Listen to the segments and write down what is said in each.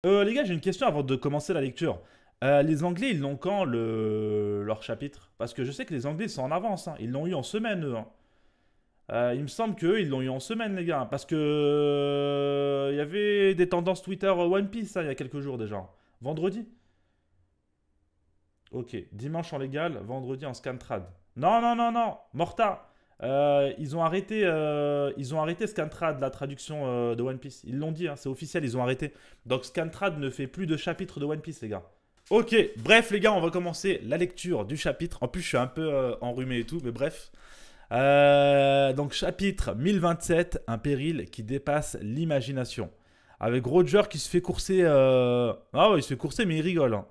Les gars, j'ai une question avant de commencer la lecture. Les Anglais, ils l'ont quand leur chapitre? Parce que je sais que les Anglais sont en avance, hein. Ils l'ont eu en semaine, eux, hein. Il me semble qu'eux, ils l'ont eu en semaine, les gars. Parce que il y avait des tendances Twitter One Piece, hein, il y a quelques jours déjà. Vendredi? Ok. Dimanche en légal, vendredi en scantrad. Non, non, non, non. Morta. Ils ont arrêté Scantrad, la traduction de One Piece. Ils l'ont dit, hein, c'est officiel, ils ont arrêté. Donc Scantrad ne fait plus de chapitres de One Piece, les gars. Ok, bref, les gars, on va commencer la lecture du chapitre. En plus, je suis un peu enrhumé et tout, mais bref. Donc, chapitre 1027, un péril qui dépasse l'imagination. Avec Roger qui se fait courser. Ah ouais, il se fait courser, mais il rigole, hein.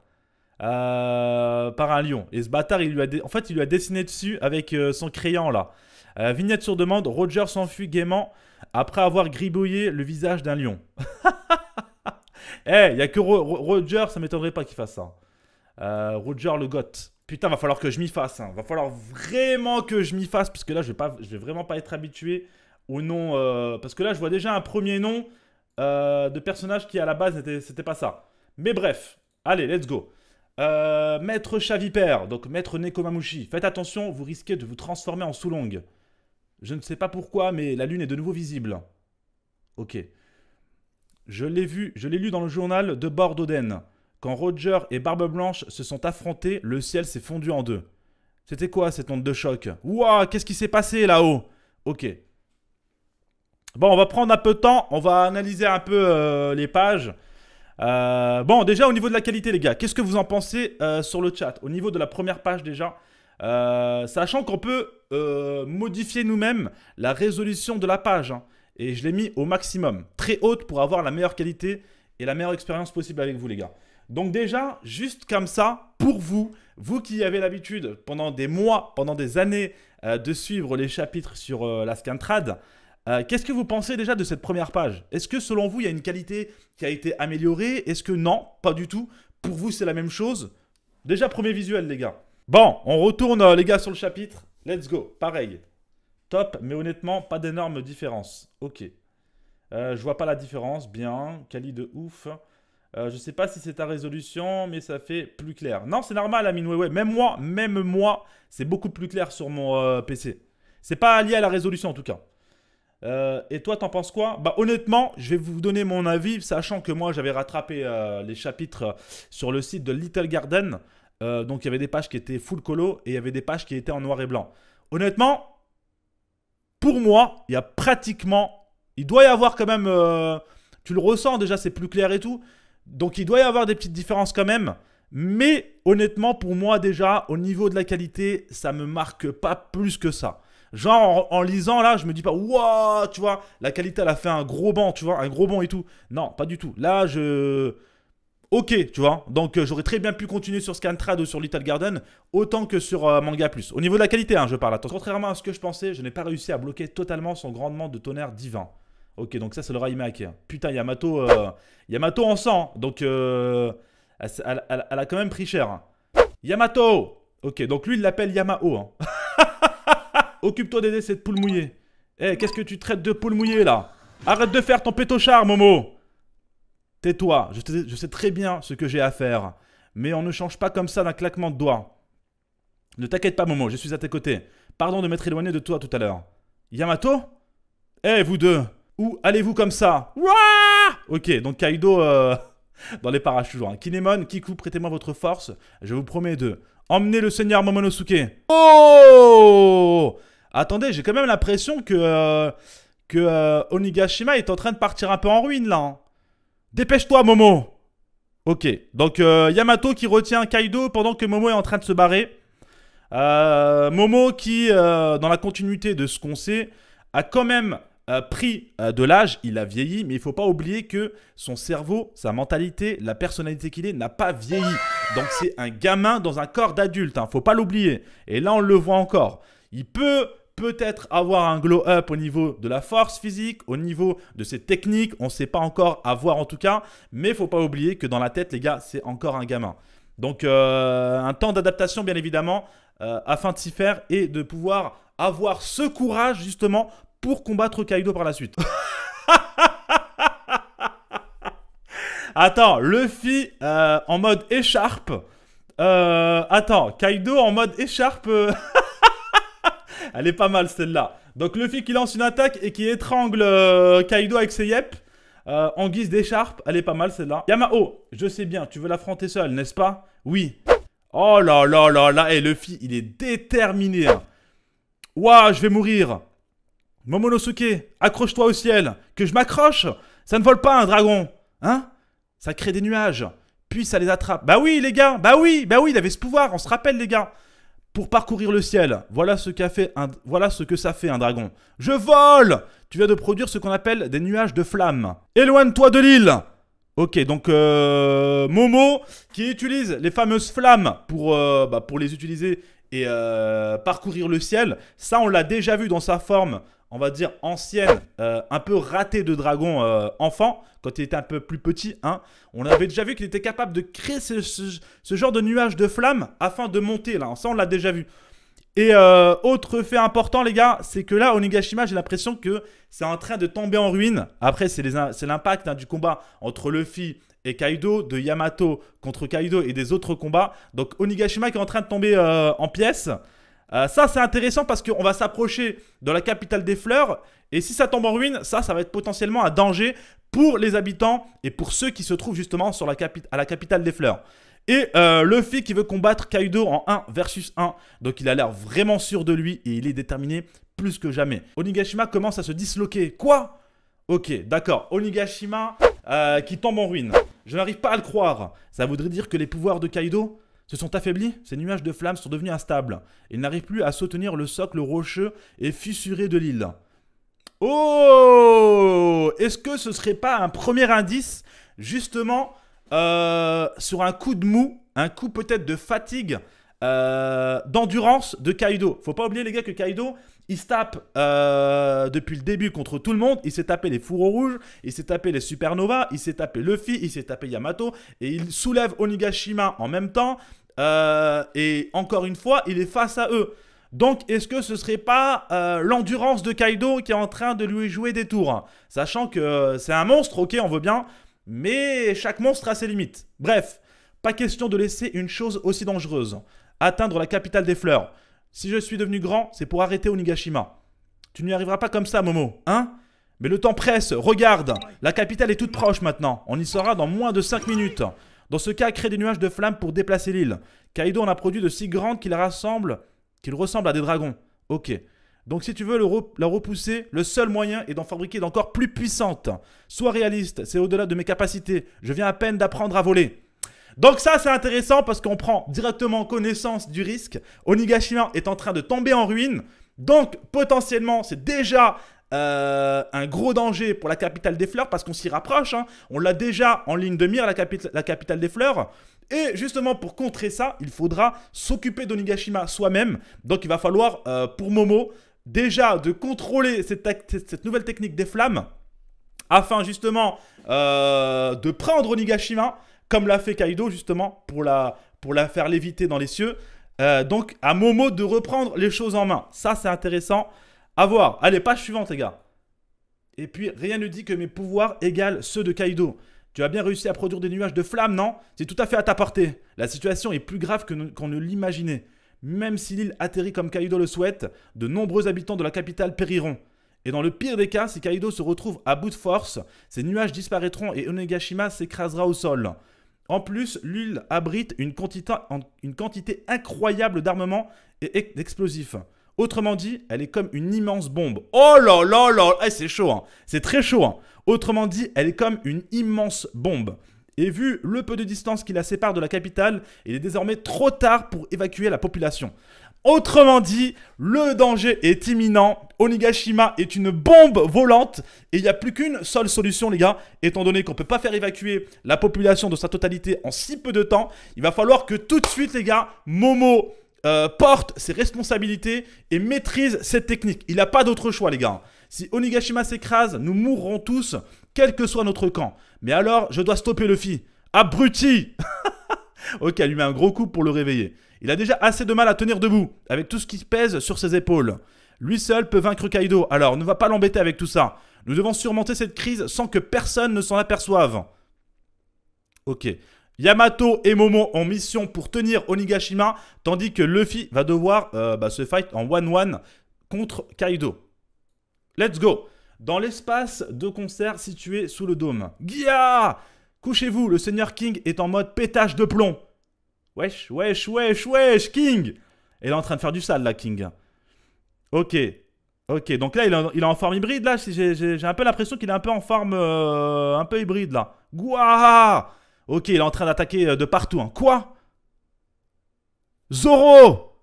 Par un lion. Et ce bâtard, en fait, il lui a dessiné dessus avec son crayon là. Vignette sur demande, Roger s'enfuit gaiement après avoir gribouillé le visage d'un lion. Eh, il y a que Roger, ça m'étonnerait pas qu'il fasse ça. Roger le goth. Putain, va falloir que je m'y fasse, hein. Va falloir vraiment que je m'y fasse, parce que là, je vais vraiment pas être habitué au nom. Parce que là, je vois déjà un premier nom de personnage qui, à la base, c'était pas ça. Mais bref, allez, let's go. Maître Chavipère, donc Maître Nekomamushi. Faites attention, vous risquez de vous transformer en Soulong. Je ne sais pas pourquoi, mais la lune est de nouveau visible. Ok. Je l'ai lu dans le journal de bord d'Oden. Quand Roger et Barbe Blanche se sont affrontés, le ciel s'est fondu en deux. C'était quoi cette onde de choc? Ouah, qu'est-ce qui s'est passé là-haut? Ok. Bon, on va prendre un peu de temps, on va analyser un peu les pages. Bon, déjà au niveau de la qualité, les gars, qu'est-ce que vous en pensez sur le chat? Au niveau de la première page déjà, sachant qu'on peut modifier nous-mêmes la résolution de la page, hein. Et je l'ai mis au maximum, très haute pour avoir la meilleure qualité et la meilleure expérience possible avec vous, les gars. Donc déjà, juste comme ça, pour vous, vous qui avez l'habitude pendant des mois, pendant des années de suivre les chapitres sur la Scantrad, qu'est-ce que vous pensez déjà de cette première page? Est-ce que selon vous, il y a une qualité qui a été améliorée? Est-ce que non? Pas du tout. Pour vous, c'est la même chose? Déjà, premier visuel, les gars. Bon, on retourne, les gars, sur le chapitre. Let's go. Pareil. Top, mais honnêtement, pas d'énorme différence. Ok. Je vois pas la différence. Bien. Quali de ouf. Je sais pas si c'est ta résolution, mais ça fait plus clair. Non, c'est normal, Amine. Ouais, ouais. Même moi, c'est beaucoup plus clair sur mon PC. C'est pas lié à la résolution, en tout cas. Et toi, t'en penses quoi? Bah honnêtement, je vais vous donner mon avis, sachant que moi j'avais rattrapé les chapitres sur le site de Little Garden. Donc il y avait des pages qui étaient full colo et il y avait des pages qui étaient en noir et blanc. Honnêtement, pour moi, il y a pratiquement... Il doit y avoir quand même... tu le ressens déjà, c'est plus clair et tout. Donc il doit y avoir des petites différences quand même. Mais honnêtement, pour moi déjà, au niveau de la qualité, ça me marque pas plus que ça. Genre en lisant là, je me dis pas waouh, tu vois, la qualité elle a fait un gros bond, tu vois, un gros bond et tout. Non, pas du tout. Là, ok, tu vois. Donc j'aurais très bien pu continuer sur Scantrad ou sur Little Garden autant que sur Manga Plus. Au niveau de la qualité, hein, je parle. Attends, contrairement à ce que je pensais, je n'ai pas réussi à bloquer totalement son grandement de tonnerre divin. Ok, donc ça c'est le Raimake. Putain, Yamato en sang. Donc elle a quand même pris cher, hein. Yamato. Ok, donc lui il l'appelle Yamao, hein. Occupe-toi d'aider cette poule mouillée. Eh, qu'est-ce que tu traites de poule mouillée là? Arrête de faire ton pétochard, Momo. Tais-toi, je sais très bien ce que j'ai à faire. Mais on ne change pas comme ça d'un claquement de doigts. Ne t'inquiète pas, Momo, je suis à tes côtés. Pardon de m'être éloigné de toi tout à l'heure. Yamato? Eh, vous deux, où allez-vous comme ça? Ouah! Ok, donc Kaido dans les parages toujours, hein. Kinemon, Kiku, prêtez-moi votre force. Je vous promets de emmener le seigneur Momonosuke. Oh! Attendez, j'ai quand même l'impression que Onigashima est en train de partir un peu en ruine là, hein. Dépêche-toi, Momo. Ok, donc Yamato qui retient Kaido pendant que Momo est en train de se barrer. Momo qui, dans la continuité de ce qu'on sait, a quand même pris de l'âge, il a vieilli, mais il ne faut pas oublier que son cerveau, sa mentalité, la personnalité qu'il est, n'a pas vieilli. Donc c'est un gamin dans un corps d'adulte, hein, faut pas l'oublier. Et là, on le voit encore. Il peut-être avoir un glow-up au niveau de la force physique, au niveau de ses techniques, on ne sait pas encore, à voir en tout cas, mais il ne faut pas oublier que dans la tête, les gars, c'est encore un gamin. Donc un temps d'adaptation, bien évidemment, afin de s'y faire et de pouvoir avoir ce courage, justement, pour combattre Kaido par la suite. Attends, Luffy en mode écharpe. Attends, Kaido en mode écharpe. Elle est pas mal celle-là. Donc Luffy qui lance une attaque et qui étrangle Kaido avec ses yep. En guise d'écharpe, elle est pas mal celle-là. Yamao, je sais bien, tu veux l'affronter seul, n'est-ce pas? Oui. Oh là là là là, hey, Luffy, il est déterminé. Hein. Ouah, je vais mourir. Momonosuke, accroche-toi au ciel. Que je m'accroche. Ça ne vole pas un dragon. Hein? Ça crée des nuages. Puis ça les attrape. Bah oui les gars, bah oui, il avait ce pouvoir, on se rappelle les gars. Pour parcourir le ciel, voilà ce que ça fait un dragon. Je vole! Tu viens de produire ce qu'on appelle des nuages de flammes. Éloigne-toi de l'île! Ok, donc Momo qui utilise les fameuses flammes pour les utiliser et parcourir le ciel. Ça, on l'a déjà vu dans sa forme, on va dire ancienne, un peu ratée de dragon enfant, quand il était un peu plus petit. Hein. On avait déjà vu qu'il était capable de créer ce genre de nuage de flammes afin de monter. Là. Ça, on l'a déjà vu. Et autre fait important, les gars, c'est que là, Onigashima, j'ai l'impression que c'est en train de tomber en ruine. Après, c'est l'impact du combat entre Luffy et Kaido, de Yamato contre Kaido et des autres combats. Donc, Onigashima qui est en train de tomber en pièces. Ça, c'est intéressant parce qu'on va s'approcher de la capitale des fleurs. Et si ça tombe en ruine, ça va être potentiellement un danger pour les habitants et pour ceux qui se trouvent justement sur à la capitale des fleurs. Et Luffy qui veut combattre Kaido en 1 versus 1. Donc il a l'air vraiment sûr de lui et il est déterminé plus que jamais. Onigashima commence à se disloquer. Quoi? Ok, d'accord. Onigashima qui tombe en ruine. Je n'arrive pas à le croire. Ça voudrait dire que les pouvoirs de Kaido se sont affaiblis. Ces nuages de flammes sont devenus instables. Il n'arrive plus à soutenir le socle rocheux et fissuré de l'île. Oh! Est-ce que ce serait pas un premier indice justement sur un coup de mou, un coup peut-être de fatigue, d'endurance de Kaido. Faut pas oublier les gars que Kaido, il se tape depuis le début contre tout le monde. Il s'est tapé les fourreaux rouges, il s'est tapé les supernovas, il s'est tapé Luffy, il s'est tapé Yamato et il soulève Onigashima en même temps. Et encore une fois, il est face à eux. Donc, est-ce que ce serait pas l'endurance de Kaido qui est en train de lui jouer des tours? Sachant que c'est un monstre, ok, on veut bien. Mais chaque monstre a ses limites. Bref, pas question de laisser une chose aussi dangereuse. Atteindre la capitale des fleurs. Si je suis devenu grand, c'est pour arrêter Onigashima. Tu n'y arriveras pas comme ça, Momo, hein? Mais le temps presse, regarde. La capitale est toute proche maintenant. On y sera dans moins de 5 minutes. Dans ce cas, crée des nuages de flammes pour déplacer l'île. Kaido en a produit de si grandes qu'il ressemble à des dragons. Ok. Donc si tu veux la repousser, le seul moyen est d'en fabriquer d'encore plus puissantes. Sois réaliste, c'est au-delà de mes capacités. Je viens à peine d'apprendre à voler. Donc ça c'est intéressant parce qu'on prend directement connaissance du risque. Onigashima est en train de tomber en ruine. Donc potentiellement c'est déjà un gros danger pour la capitale des fleurs parce qu'on s'y rapproche. Hein. On l'a déjà en ligne de mire, la capitale des fleurs. Et justement, pour contrer ça, il faudra s'occuper d'Onigashima soi-même. Donc, il va falloir, pour Momo, déjà de contrôler cette nouvelle technique des flammes afin justement de prendre Onigashima, comme l'a fait Kaido justement, pour la faire léviter dans les cieux. Donc, à Momo de reprendre les choses en main. Ça, c'est intéressant à voir. Allez, page suivante, les gars. Et puis, rien ne dit que mes pouvoirs égalent ceux de Kaido. Tu as bien réussi à produire des nuages de flammes, non? C'est tout à fait à ta portée. La situation est plus grave qu'on ne l'imaginait. Même si l'île atterrit comme Kaido le souhaite, de nombreux habitants de la capitale périront. Et dans le pire des cas, si Kaido se retrouve à bout de force, ces nuages disparaîtront et Onigashima s'écrasera au sol. En plus, l'île abrite une quantité incroyable d'armements et d'explosifs. Autrement dit, elle est comme une immense bombe. Oh là là là, hey, c'est chaud, hein. C'est très chaud. Hein. Autrement dit, elle est comme une immense bombe. Et vu le peu de distance qui la sépare de la capitale, il est désormais trop tard pour évacuer la population. Autrement dit, le danger est imminent. Onigashima est une bombe volante et il n'y a plus qu'une seule solution, les gars. Étant donné qu'on ne peut pas faire évacuer la population de sa totalité en si peu de temps, il va falloir que tout de suite, les gars, Momo porte ses responsabilités et maîtrise cette technique. Il n'a pas d'autre choix, les gars. Si Onigashima s'écrase, nous mourrons tous, quel que soit notre camp. Mais alors, je dois stopper Luffy. Abruti. Ok, elle lui met un gros coup pour le réveiller. Il a déjà assez de mal à tenir debout, avec tout ce qui pèse sur ses épaules. Lui seul peut vaincre Kaido, alors ne va pas l'embêter avec tout ça. Nous devons surmonter cette crise sans que personne ne s'en aperçoive. Ok. Yamato et Momo ont mission pour tenir Onigashima, tandis que Luffy va devoir se fight en 1-1 contre Kaido. Let's go. Dans l'espace de concert situé sous le dôme. Gia! Couchez-vous, le Seigneur King est en mode pétage de plomb. Wesh, wesh, wesh, wesh, King! Il est en train de faire du sale, là, King. Ok. Ok, donc là, il est en forme hybride, là. J'ai un peu l'impression qu'il est un peu en forme un peu hybride, là. Gouah! Ok, il est en train d'attaquer de partout. Hein. Quoi? Zoro!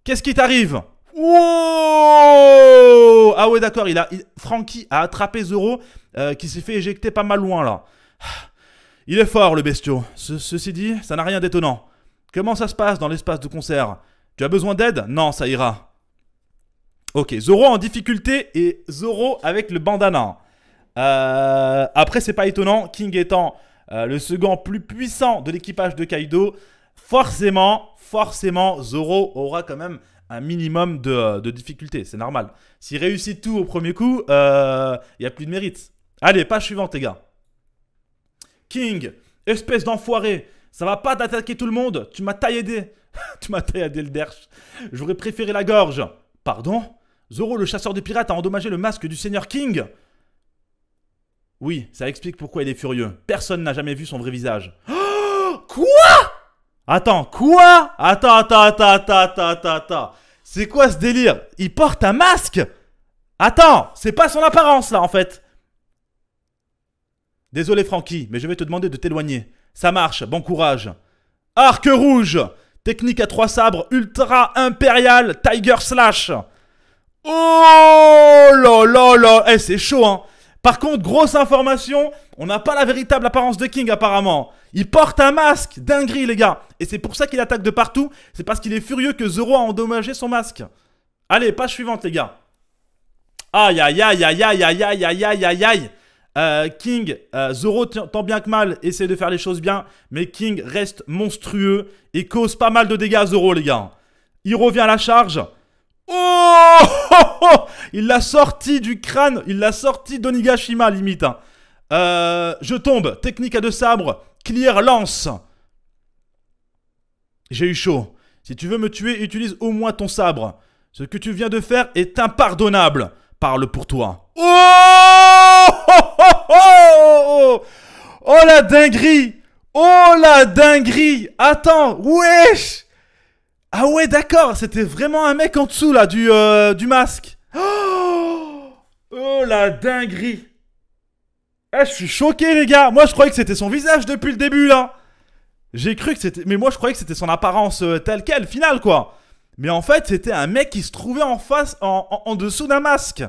Qu'est-ce qui t'arrive? Wow! Ah ouais, d'accord, Franky a attrapé Zoro qui s'est fait éjecter pas mal loin, là. Il est fort, le bestiau. Ceci dit, ça n'a rien d'étonnant. Comment ça se passe dans l'espace de concert? Tu as besoin d'aide? Non, ça ira. Ok, Zoro en difficulté et Zoro avec le bandana. Après, c'est pas étonnant. King étant le second plus puissant de l'équipage de Kaido, forcément, Zoro aura quand même un minimum de difficulté. C'est normal. S'il réussit tout au premier coup, il n'y a plus de mérite. Allez, page suivante, les gars. King, espèce d'enfoiré. Ça va pas d'attaquer tout le monde. Tu m'as tailladé. Tu m'as tailladé le derche. J'aurais préféré la gorge. Pardon? Zoro, le chasseur de pirates, a endommagé le masque du Seigneur King. Oui, ça explique pourquoi il est furieux. Personne n'a jamais vu son vrai visage. Oh, quoi? Attends, quoi? Attends. C'est quoi ce délire? Il porte un masque? Attends, c'est pas son apparence là en fait. Désolé Franky, mais je vais te demander de t'éloigner. Ça marche, bon courage. Arc rouge. Technique à 3 sabres, ultra impérial, Tiger Slash. Oh là là là. Eh, c'est chaud hein. Par contre, grosse information, on n'a pas la véritable apparence de King apparemment. Il porte un masque, dinguerie les gars. Et c'est pour ça qu'il attaque de partout, c'est parce qu'il est furieux que Zoro a endommagé son masque. Allez, page suivante les gars. Aïe aïe aïe aïe aïe aïe aïe aïe aïe aïe aïe. King, Zoro tant bien que mal essaie de faire les choses bien, mais King reste monstrueux et cause pas mal de dégâts à Zoro les gars. Il revient à la charge. Oh, il l'a sorti du crâne, il l'a sorti d'Onigashima limite. Hein. Je tombe, technique à 2 sabres, clear lance. J'ai eu chaud. Si tu veux me tuer, utilise au moins ton sabre. Ce que tu viens de faire est impardonnable. Parle pour toi. Oh la dinguerie. Oh la dinguerie. Attends, wesh. Ah ouais, d'accord, c'était vraiment un mec en dessous, là, du masque. Oh la dinguerie. Eh, je suis choqué, les gars. Moi, je croyais que c'était son visage depuis le début, là. J'ai cru que c'était... Mais moi, je croyais que c'était son apparence telle quelle, finale, quoi. Mais en fait, c'était un mec qui se trouvait en face, en dessous d'un masque.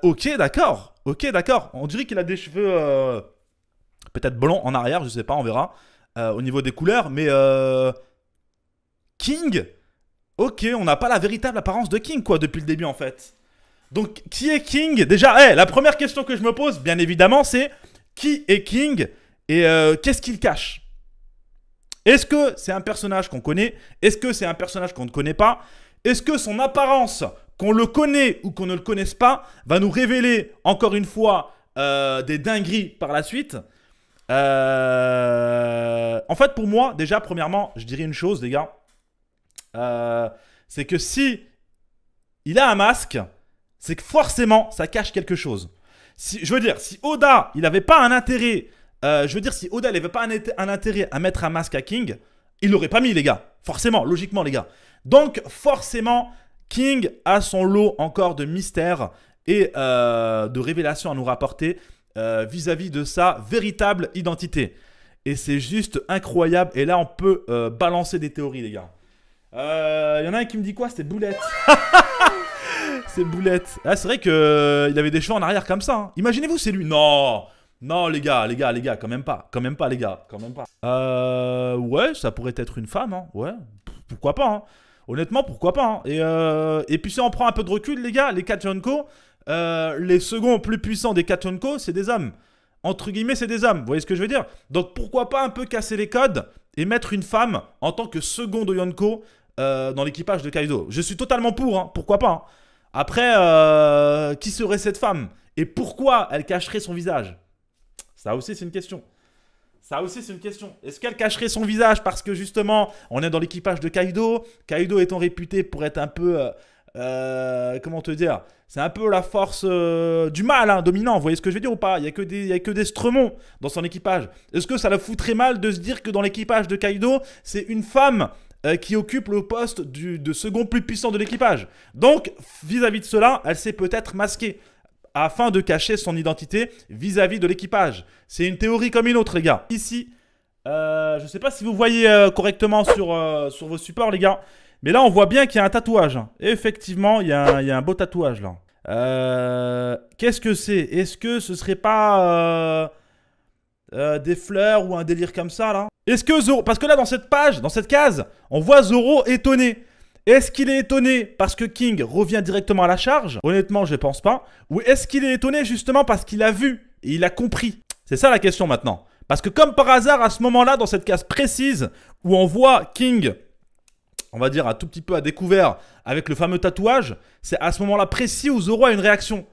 Ok, d'accord. Ok, d'accord. On dirait qu'il a des cheveux... peut-être blonds en arrière, je sais pas, on verra. Au niveau des couleurs, mais... King? Ok, on n'a pas la véritable apparence de King, quoi, depuis le début, en fait. Donc, qui est King? Déjà, la première question que je me pose, bien évidemment, c'est... Qui est King? Et qu'est-ce qu'il cache? Est-ce que c'est un personnage qu'on connaît? Est-ce que c'est un personnage qu'on ne connaît pas? Est-ce que son apparence, qu'on le connaît ou qu'on ne le connaisse pas, va nous révéler, encore une fois, des dingueries par la suite? En fait, pour moi, déjà, premièrement, je dirais une chose, les gars. C'est que si il a un masque, c'est que forcément ça cache quelque chose. Je veux dire, si Oda il n'avait pas un intérêt, si Oda il n'avait pas un intérêt à mettre un masque à King, il l'aurait pas mis les gars. Forcément, logiquement les gars. Donc forcément, King a son lot encore de mystères et de révélations à nous rapporter vis-à-vis de sa véritable identité. Et c'est juste incroyable. Et là on peut balancer des théories les gars. Y en a un qui me dit quoi? C'était Boulette. C'est Boulette. Ah, c'est vrai qu'il avait des cheveux en arrière comme ça. Hein. Imaginez-vous, c'est lui. Non, non, les gars, quand même pas, les gars, quand même pas. Ouais, ça pourrait être une femme, hein. Ouais, pourquoi pas, hein. Honnêtement, pourquoi pas, hein. Et puis si on prend un peu de recul, les gars, les Kachonko, les seconds plus puissants des Kachonko, c'est des hommes. Entre guillemets, c'est des hommes. Vous voyez ce que je veux dire? Donc pourquoi pas un peu casser les codes et mettre une femme en tant que second de Yonko dans l'équipage de Kaido. Je suis totalement pour, hein. Pourquoi pas, hein. Après, qui serait cette femme? Et pourquoi elle cacherait son visage? Ça aussi, c'est une question. Ça aussi, c'est une question. Est-ce qu'elle cacherait son visage parce que justement, on est dans l'équipage de Kaido. Kaido étant réputé pour être un peu... comment te dire? C'est un peu la force du mal, hein, dominant. Vous voyez ce que je veux dire ou pas? Il n'y a que des Stremons dans son équipage. Est-ce que ça la foutrait mal de se dire que dans l'équipage de Kaido, c'est une femme qui occupe le poste de second plus puissant de l'équipage? Donc, vis-à-vis de cela, elle s'est peut-être masquée afin de cacher son identité vis-à-vis de l'équipage. C'est une théorie comme une autre, les gars. Ici, je ne sais pas si vous voyez correctement sur vos supports, les gars. Mais là, on voit bien qu'il y a un tatouage. Et effectivement, il y a un beau tatouage, là. Qu'est-ce que c'est? Est-ce que ce serait pas des fleurs ou un délire comme ça, là? Est-ce que Zoro... Parce que là, dans cette page, dans cette case, on voit Zoro étonné. Est-ce qu'il est étonné parce que King revient directement à la charge? Honnêtement, je ne pense pas. Ou est-ce qu'il est étonné justement parce qu'il a vu et il a compris? C'est ça la question maintenant. Parce que comme par hasard, à ce moment-là, dans cette case précise, où on voit King, on va dire un tout petit peu à découvert, avec le fameux tatouage, c'est à ce moment-là précis où Zoro a une réaction.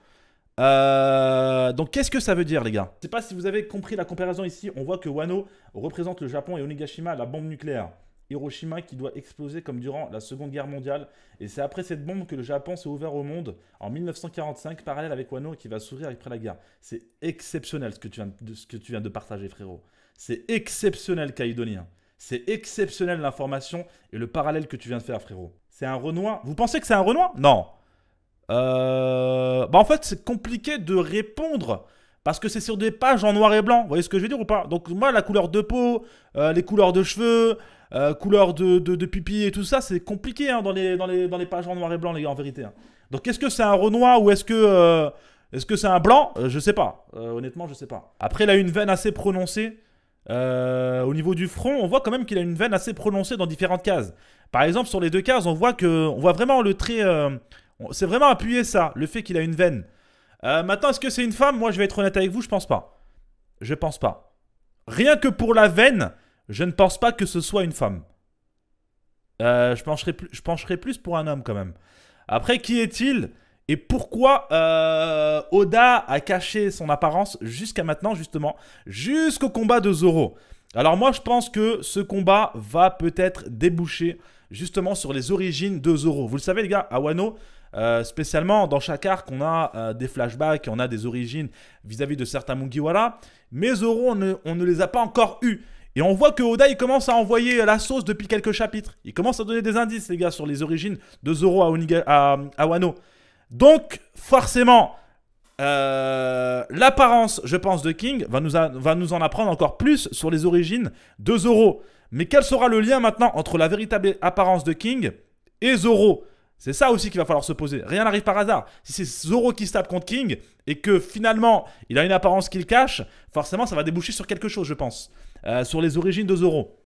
Donc qu'est-ce que ça veut dire, les gars? Je ne sais pas si vous avez compris la comparaison ici. On voit que Wano représente le Japon et Onigashima la bombe nucléaire. Hiroshima qui doit exploser comme durant la Seconde Guerre mondiale. Et c'est après cette bombe que le Japon s'est ouvert au monde en 1945, parallèle avec Wano qui va s'ouvrir après la guerre. C'est exceptionnel ce que tu viens de partager, frérot. C'est exceptionnel, Caïdonien. C'est exceptionnel l'information et le parallèle que tu viens de faire, frérot. C'est un Renoir. Vous pensez que c'est un Renoir? Non. En fait, c'est compliqué de répondre. Parce que c'est sur des pages en noir et blanc. Vous voyez ce que je veux dire ou pas? Donc moi, la couleur de peau, les couleurs de cheveux... couleur de pipi et tout ça, c'est compliqué hein, dans les pages en noir et blanc, les gars, en vérité. Hein. Donc, est-ce que c'est un Renoir ou est-ce que c'est un blanc? Je sais pas. Honnêtement, je sais pas. Après, il a une veine assez prononcée. Au niveau du front, on voit quand même qu'il a une veine assez prononcée dans différentes cases. Par exemple, sur les deux cases, on voit vraiment le trait... c'est vraiment appuyé ça, le fait qu'il a une veine. Maintenant, est-ce que c'est une femme? Moi, je vais être honnête avec vous, je pense pas. Je pense pas. Rien que pour la veine... Je ne pense pas que ce soit une femme. Je pencherais plus pour un homme quand même. Après, qui est-il? Et pourquoi Oda a caché son apparence jusqu'à maintenant, justement, jusqu'au combat de Zoro? Alors moi, je pense que ce combat va peut-être déboucher justement sur les origines de Zoro. Vous le savez, les gars, à Wano, spécialement dans chaque arc, on a des flashbacks, on a des origines vis-à-vis de certains Mugiwara. Mais Zoro, on ne les a pas encore eus. Et on voit que Oda, il commence à envoyer la sauce depuis quelques chapitres. Il commence à donner des indices, les gars, sur les origines de Zoro à Wano. Donc, forcément, l'apparence, je pense, de King va nous en apprendre encore plus sur les origines de Zoro. Mais quel sera le lien maintenant entre la véritable apparence de King et Zoro? C'est ça aussi qu'il va falloir se poser. Rien n'arrive par hasard. Si c'est Zoro qui se tape contre King et que finalement, il a une apparence qu'il cache, forcément, ça va déboucher sur quelque chose, je pense. Sur les origines de Zoro.